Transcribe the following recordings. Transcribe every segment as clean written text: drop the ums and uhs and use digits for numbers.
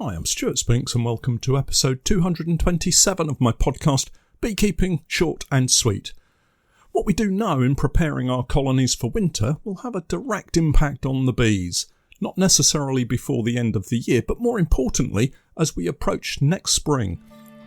Hi, I'm Stewart Spinks and welcome to episode 227 of my podcast, Beekeeping Short and Sweet. What we do know in preparing our colonies for winter will have a direct impact on the bees, not necessarily before the end of the year, but more importantly, as we approach next spring.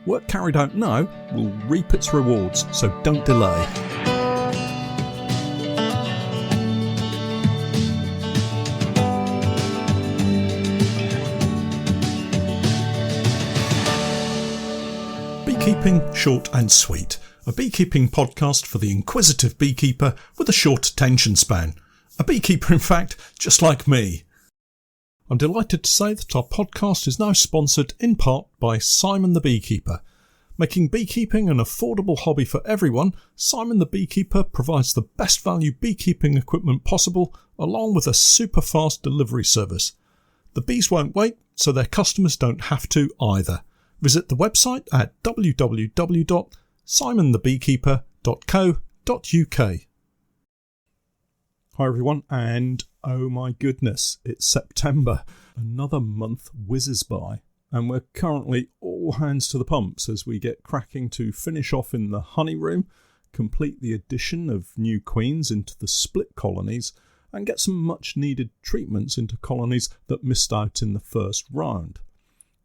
Work carried out now will reap its rewards, so don't delay. Beekeeping Short and Sweet, a beekeeping podcast for the inquisitive beekeeper with a short attention span. A beekeeper, in fact, just like me. I'm delighted to say that our podcast is now sponsored in part by Simon the Beekeeper. Making beekeeping an affordable hobby for everyone, Simon the Beekeeper provides the best value beekeeping equipment possible, along with a super fast delivery service. The bees won't wait, so their customers don't have to either. Visit the website at www.simonthebeekeeper.co.uk. Hi everyone, and oh my goodness, it's September. Another month whizzes by, and we're currently all hands to the pumps as we get cracking to finish off in the honey room, complete the addition of new queens into the split colonies, and get some much needed treatments into colonies that missed out in the first round.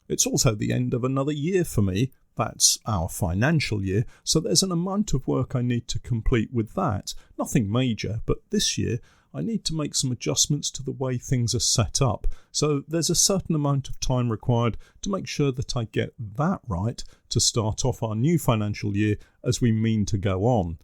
It's also the end of another year for me. That's our financial year, so there's an amount of work I need to complete with that. Nothing major, but this year I need to make some adjustments to the way things are set up. So there's a certain amount of time required to make sure that I get that right to start off our new financial year as we mean to go on.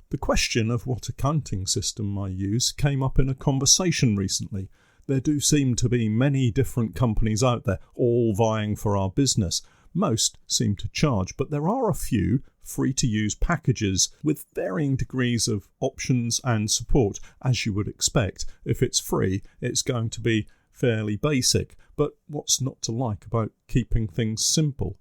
The question of what accounting system I use came up in a conversation recently. There do seem to be many different companies out there, all vying for our business. Most seem to charge, but there are a few free-to-use packages with varying degrees of options and support. As you would expect, if it's free, it's going to be fairly basic. But what's not to like about keeping things simple?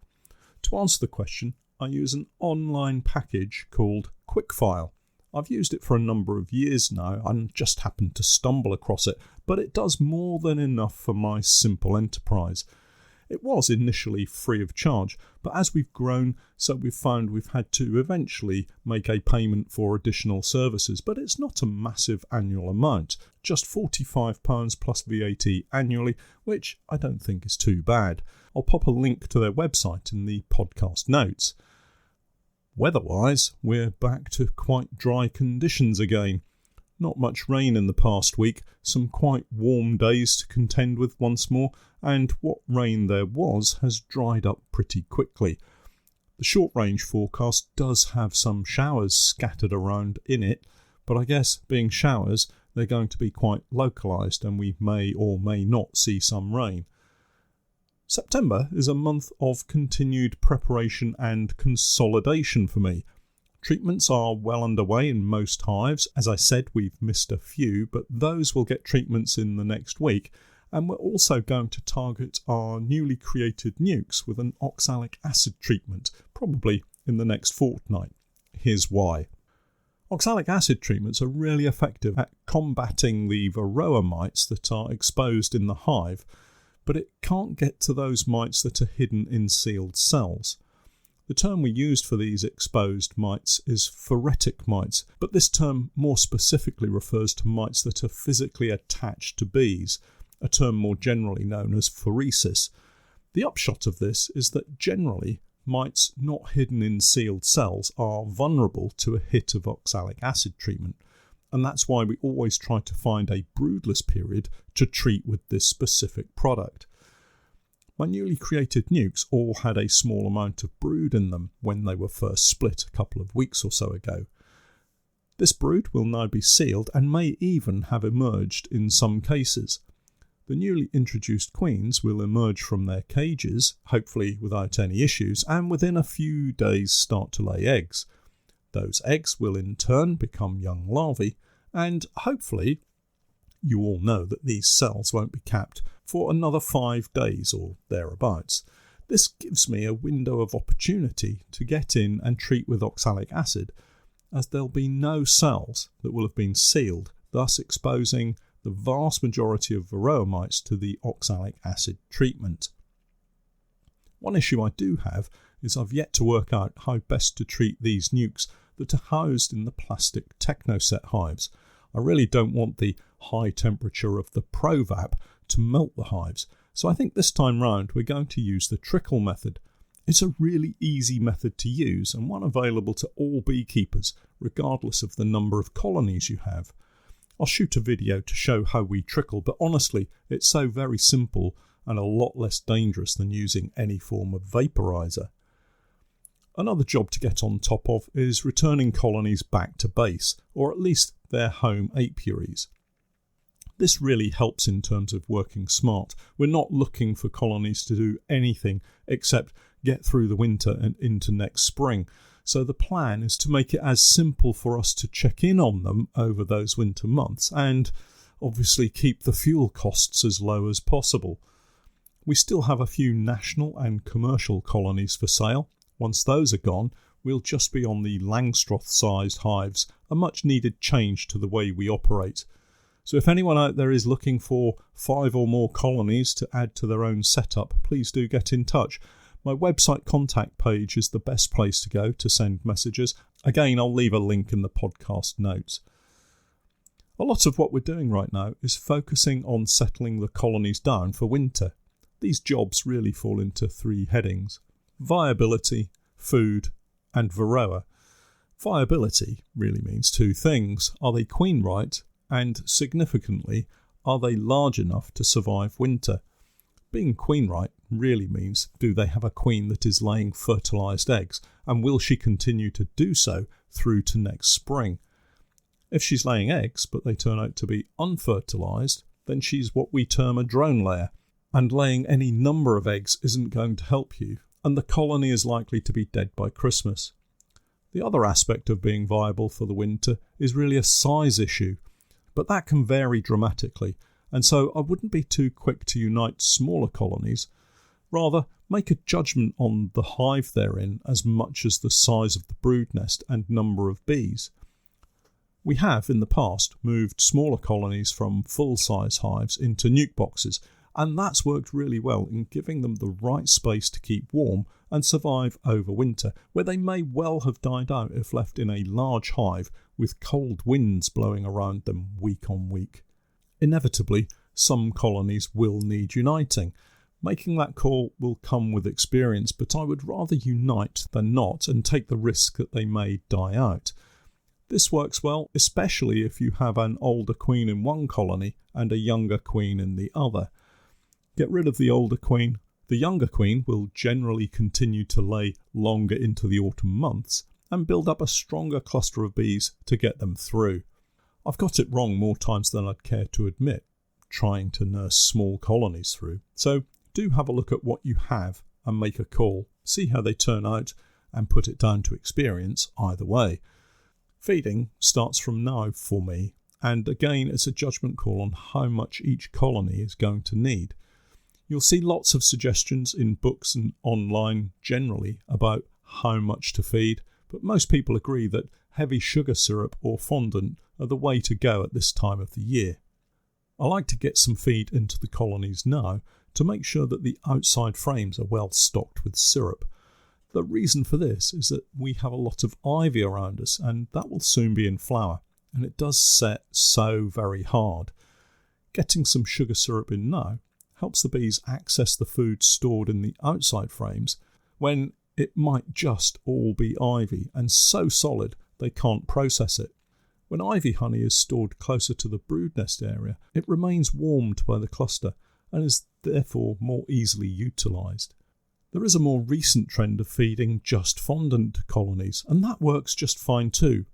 To answer the question, I use an online package called QuickFile. I've used it for a number of years now and just happened to stumble across it, but it does more than enough for my simple enterprise. It was initially free of charge, but as we've grown, so we've found we've had to eventually make a payment for additional services, but it's not a massive annual amount, just £45 plus VAT annually, which I don't think is too bad. I'll pop a link to their website in the podcast notes. Weather-wise, we're back to quite dry conditions again. Not much rain in the past week, some quite warm days to contend with once more, and what rain there was has dried up pretty quickly. The short-range forecast does have some showers scattered around in it, but I guess being showers, they're going to be quite localised and we may or may not see some rain. September is a month of continued preparation and consolidation for me. Treatments are well underway in most hives. As I said, we've missed a few, but those will get treatments in the next week. And we're also going to target our newly created nukes with an oxalic acid treatment, probably in the next fortnight. Here's why. Oxalic acid treatments are really effective at combating the varroa mites that are exposed in the hive, but it can't get to those mites that are hidden in sealed cells. The term we used for these exposed mites is phoretic mites, but this term more specifically refers to mites that are physically attached to bees, a term more generally known as phoresis. The upshot of this is that generally mites not hidden in sealed cells are vulnerable to a hit of oxalic acid treatment, and that's why we always try to find a broodless period to treat with this specific product. My newly created nukes all had a small amount of brood in them when they were first split a couple of weeks or so ago. This brood will now be sealed and may even have emerged in some cases. The newly introduced queens will emerge from their cages, hopefully without any issues, and within a few days start to lay eggs. Those eggs will in turn become young larvae, and hopefully, you all know that these cells won't be capped for another 5 days or thereabouts. This gives me a window of opportunity to get in and treat with oxalic acid, as there'll be no cells that will have been sealed, thus exposing the vast majority of varroa mites to the oxalic acid treatment. One issue I do have is I've yet to work out how best to treat these nukes that are housed in the plastic Technoset hives. I really don't want the high temperature of the ProVap to melt the hives, so I think this time round we're going to use the trickle method. It's a really easy method to use and one available to all beekeepers, regardless of the number of colonies you have. I'll shoot a video to show how we trickle, but honestly, it's so very simple and a lot less dangerous than using any form of vaporizer. Another job to get on top of is returning colonies back to base, or at least their home apiaries. This really helps in terms of working smart. We're not looking for colonies to do anything except get through the winter and into next spring. So the plan is to make it as simple for us to check in on them over those winter months and obviously keep the fuel costs as low as possible. We still have a few national and commercial colonies for sale. Once those are gone, we'll just be on the Langstroth-sized hives, a much needed change to the way we operate. So if anyone out there is looking for 5 or more colonies to add to their own setup, please do get in touch. My website contact page is the best place to go to send messages. Again, I'll leave a link in the podcast notes. A lot of what we're doing right now is focusing on settling the colonies down for winter. These jobs really fall into 3 headings: viability, food, and varroa. Viability really means 2 things. Are they queen right? And significantly, are they large enough to survive winter? Being queen right really means, do they have a queen that is laying fertilised eggs, and will she continue to do so through to next spring? If she's laying eggs but they turn out to be unfertilised, then she's what we term a drone layer, and laying any number of eggs isn't going to help you, and the colony is likely to be dead by Christmas. The other aspect of being viable for the winter is really a size issue, but that can vary dramatically, and so I wouldn't be too quick to unite smaller colonies. Rather, make a judgment on the hive they're in as much as the size of the brood nest and number of bees. We have, in the past, moved smaller colonies from full-size hives into nuke boxes, and that's worked really well in giving them the right space to keep warm and survive over winter, where they may well have died out if left in a large hive with cold winds blowing around them week on week. Inevitably, some colonies will need uniting. Making that call will come with experience, but I would rather unite than not and take the risk that they may die out. This works well, especially if you have an older queen in one colony and a younger queen in the other. Get rid of the older queen. The younger queen will generally continue to lay longer into the autumn months and build up a stronger cluster of bees to get them through. I've got it wrong more times than I'd care to admit, trying to nurse small colonies through. So do have a look at what you have and make a call. See how they turn out and put it down to experience either way. Feeding starts from now for me, and again it's a judgment call on how much each colony is going to need. You'll see lots of suggestions in books and online generally about how much to feed, but most people agree that heavy sugar syrup or fondant are the way to go at this time of the year. I like to get some feed into the colonies now to make sure that the outside frames are well stocked with syrup. The reason for this is that we have a lot of ivy around us and that will soon be in flower, and it does set so very hard. Getting some sugar syrup in now helps the bees access the food stored in the outside frames when it might just all be ivy and so solid they can't process it. When ivy honey is stored closer to the brood nest area, it remains warmed by the cluster and is therefore more easily utilised. There is a more recent trend of feeding just fondant to colonies, and that works just fine too.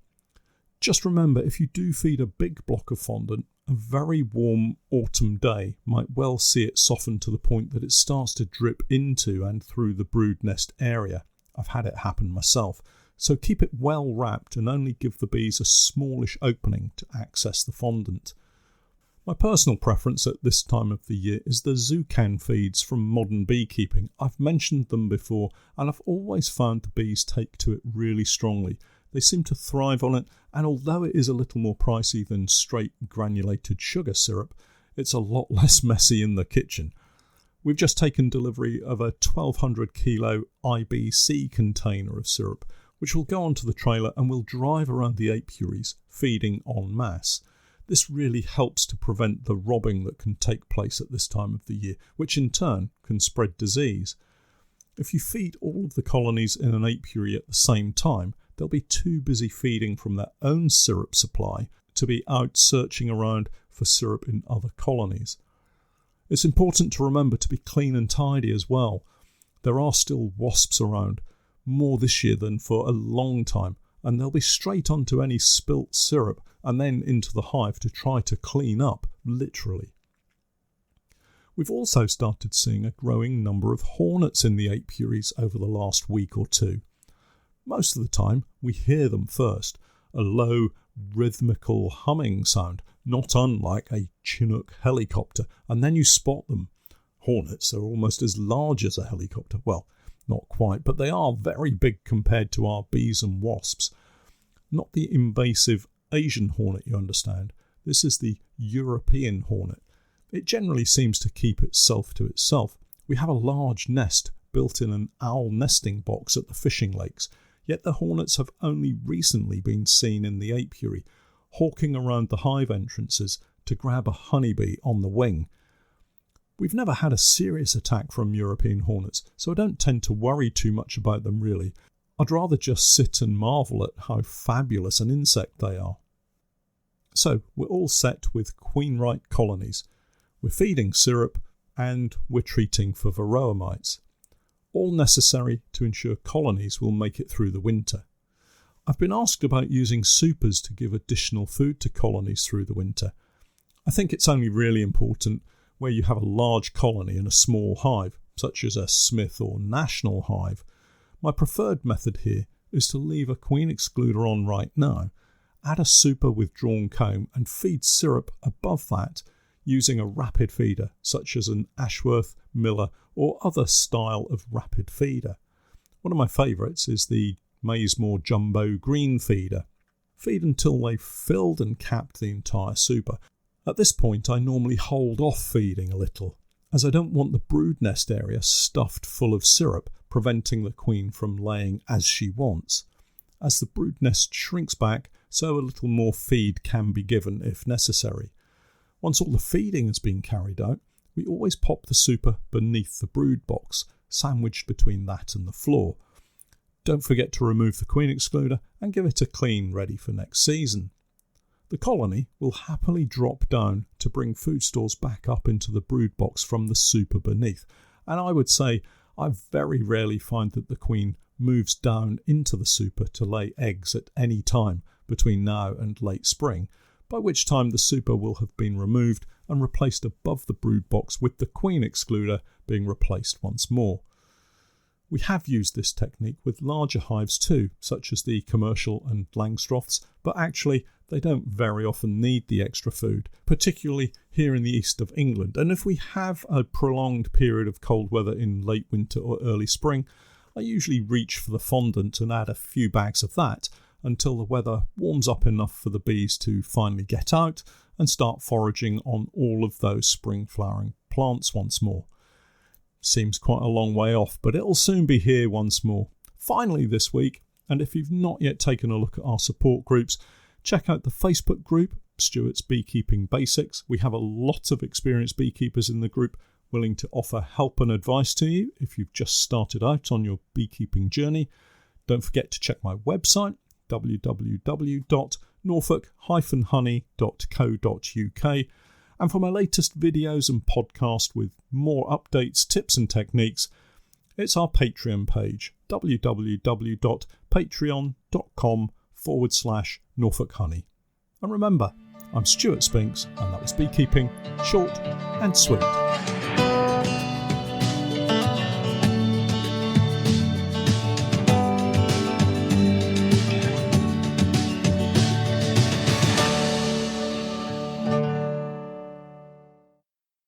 Just remember, if you do feed a big block of fondant, a very warm autumn day might well see it soften to the point that it starts to drip into and through the brood nest area. I've had it happen myself. So keep it well wrapped and only give the bees a smallish opening to access the fondant. My personal preference at this time of the year is the Zucan feeds from Modern Beekeeping. I've mentioned them before and I've always found the bees take to it really strongly. They seem to thrive on it, and although it is a little more pricey than straight granulated sugar syrup, it's a lot less messy in the kitchen. We've just taken delivery of a 1,200 kilo IBC container of syrup, which will go onto the trailer and will drive around the apiaries, feeding en masse. This really helps to prevent the robbing that can take place at this time of the year, which in turn can spread disease. If you feed all of the colonies in an apiary at the same time, they'll be too busy feeding from their own syrup supply to be out searching around for syrup in other colonies. It's important to remember to be clean and tidy as well. There are still wasps around, more this year than for a long time, and they'll be straight onto any spilt syrup and then into the hive to try to clean up, literally. We've also started seeing a growing number of hornets in the apiaries over the last week or two. Most of the time we hear them first, a low, rhythmical humming sound, not unlike a Chinook helicopter, and then you spot them. Hornets are almost as large as a helicopter. Well, not quite, but they are very big compared to our bees and wasps. Not the invasive Asian hornet, you understand. This is the European hornet. It generally seems to keep itself to itself. We have a large nest built in an owl nesting box at the fishing lakes, yet the hornets have only recently been seen in the apiary, hawking around the hive entrances to grab a honeybee on the wing. We've never had a serious attack from European hornets, so I don't tend to worry too much about them really. I'd rather just sit and marvel at how fabulous an insect they are. So we're all set with queen-right colonies. We're feeding syrup and we're treating for varroa mites. All necessary to ensure colonies will make it through the winter. I've been asked about using supers to give additional food to colonies through the winter. I think it's only really important where you have a large colony in a small hive, such as a Smith or National hive. My preferred method here is to leave a queen excluder on right now, add a super with drawn comb and feed syrup above that using a rapid feeder such as an Ashworth, Miller or other style of rapid feeder. One of my favourites is the Maysmore Jumbo Green feeder. Feed until they've filled and capped the entire super. At this point I normally hold off feeding a little, as I don't want the brood nest area stuffed full of syrup, preventing the queen from laying as she wants. As the brood nest shrinks back, so a little more feed can be given if necessary. Once all the feeding has been carried out, we always pop the super beneath the brood box, sandwiched between that and the floor. Don't forget to remove the queen excluder and give it a clean ready for next season. The colony will happily drop down to bring food stores back up into the brood box from the super beneath, and I would say I very rarely find that the queen moves down into the super to lay eggs at any time between now and late spring, by which time the super will have been removed and replaced above the brood box, with the queen excluder being replaced once more. We have used this technique with larger hives too, such as the commercial and Langstroths, but actually they don't very often need the extra food, particularly here in the east of England. And if we have a prolonged period of cold weather in late winter or early spring, I usually reach for the fondant and add a few bags of that until the weather warms up enough for the bees to finally get out and start foraging on all of those spring flowering plants once more. Seems quite a long way off, but it'll soon be here once more. Finally this week, and if you've not yet taken a look at our support groups, check out the Facebook group, Stewart's Beekeeping Basics. We have a lot of experienced beekeepers in the group willing to offer help and advice to you if you've just started out on your beekeeping journey. Don't forget to check my website, www.norfolk-honey.co.uk, and for my latest videos and podcast with more updates, tips and techniques, it's our Patreon page, www.patreon.com/Norfolk Honey. And remember, I'm Stewart Spinks, and that was Beekeeping Short and Sweet.